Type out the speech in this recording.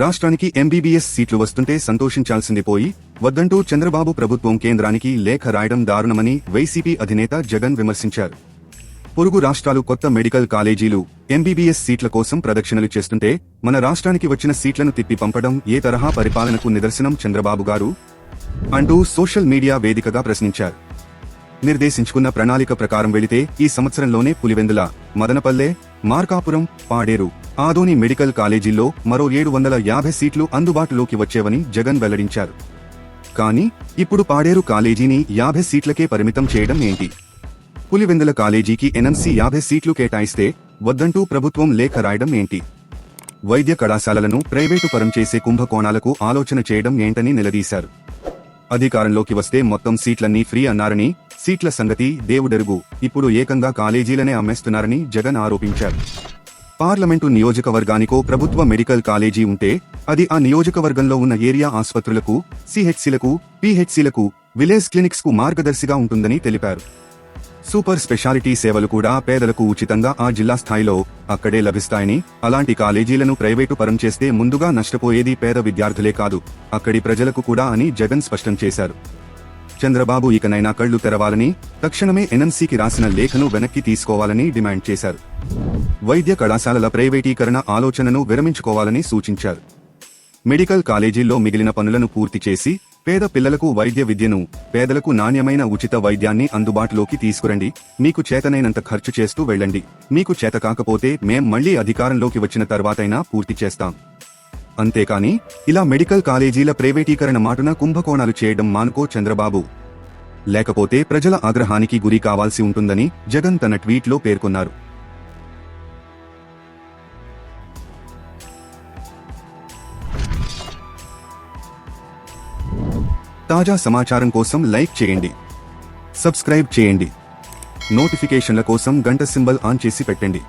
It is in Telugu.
రాష్ట్రానికి ఎంబీబీఎస్ సీట్లు వస్తుంటే సంతోషించాల్సింది పోయి వద్దంటూ చంద్రబాబు ప్రభుత్వం కేంద్రానికి లేఖ రాయడం దారుణమని వైసీపీ అధినేత జగన్ విమర్శించారు. పొరుగు రాష్ట్రాలు కొత్త మెడికల్ కాలేజీలు ఎంబీబీఎస్ సీట్ల కోసం ప్రదక్షిణలు చేస్తుంటే మన రాష్ట్రానికి వచ్చిన సీట్లను తిప్పి పంపడం ఏ తరహా పరిపాలనకు నిదర్శనం చంద్రబాబు గారు అంటూ సోషల్ మీడియా వేదికగా ప్రశ్నించారు. నిర్దేశించుకున్న ప్రణాళిక ప్రకారం వెళితే ఈ సంవత్సరంలోనే పులివెందుల, మదనపల్లె, మార్కాపురం, పాడేరు, ఆదోని మెడికల్ కాలేజీల్లో మరో 750 సీట్లు అందుబాటులోకి వచ్చేవని జగన్ వెల్లడించారు. కానీ ఇప్పుడు పాడేరు కాలేజీని 50 సీట్లకే పరిమితం చేయడం ఏంటి? పులివెందుల కాలేజీకి ఎన్ఎంసీ 50 సీట్లు కేటాయిస్తే వద్దంటూ ప్రభుత్వం లేఖ రాయడం ఏంటి? వైద్య కళాశాలలను ప్రైవేటు పరం చేసే కుంభకోణాలకు ఆలోచన చేయడం ఏంటని నిలదీశారు. అధికారంలోకి వస్తే మొత్తం సీట్లన్నీ ఫ్రీ అన్నారని, సీట్ల సంగతి దేవుడెరుగు, ఇప్పుడు ఏకంగా కాలేజీలనే అమ్మేస్తున్నారని జగన్ ఆరోపించారు. పార్లమెంటు నియోజకవర్గానికో ప్రభుత్వ మెడికల్ కాలేజీ ఉంటే అది ఆ నియోజకవర్గంలో ఉన్న ఏరియా ఆసుపత్రులకు, సిహెచ్సిలకు, పిహెచ్సిలకు, విలేజ్ క్లినిక్స్ కు మార్గదర్శిగా ఉంటుందని తెలిపారు. సూపర్ స్పెషాలిటీ సేవలు కూడా పేదలకు ఉచితంగా ఆ జిల్లా స్థాయిలో అక్కడే లభిస్తాయని, అలాంటి కాలేజీలను ప్రైవేటు పరం చేస్తే ముందుగా నష్టపోయేది పేద విద్యార్థులే కాదు, అక్కడి ప్రజలకు కూడా అని జగన్ స్పష్టం చేశారు. చంద్రబాబు ఇకనైనా కళ్లు తెరవాలని, తక్షణమే ఎన్ఎంసీకి రాసిన లేఖను వెనక్కి తీసుకోవాలని డిమాండ్ చేశారు. వైద్య కళాశాలల ప్రైవేటీకరణ ఆలోచనను విరమించుకోవాలని సూచించారు. మెడికల్ కాలేజీల్లో మిగిలిన పనులను పూర్తి చేసి పేద పిల్లలకు వైద్య విద్యను, పేదలకు నాణ్యమైన ఉచిత వైద్యాన్ని అందుబాటులోకి తీసుకురండి. మీకు చేతనైనంత ఖర్చు చేస్తూ వెళ్ళండి. మీకు చేత కాకపోతే మేం మళ్లీ అధికారంలోకి వచ్చిన తర్వాతైనా పూర్తి చేస్తాం. అంతేకాని ఇలా మెడికల్ కాలేజీల ప్రైవేటీకరణ మాటున కుంభకోణాలు చేయడం మానుకో చంద్రబాబు, లేకపోతే ప్రజల ఆగ్రహానికి గురి కావాల్సి ఉంటుందని జగన్ తన ట్వీట్లో పేర్కొన్నారు. తాజా సమాచారం కోసం లైక్ చేయండి, సబ్స్క్రైబ్ చేయండి, నోటిఫికేషన్ల కోసం గంట సింబల్ ఆన్ చేసి పెట్టండి.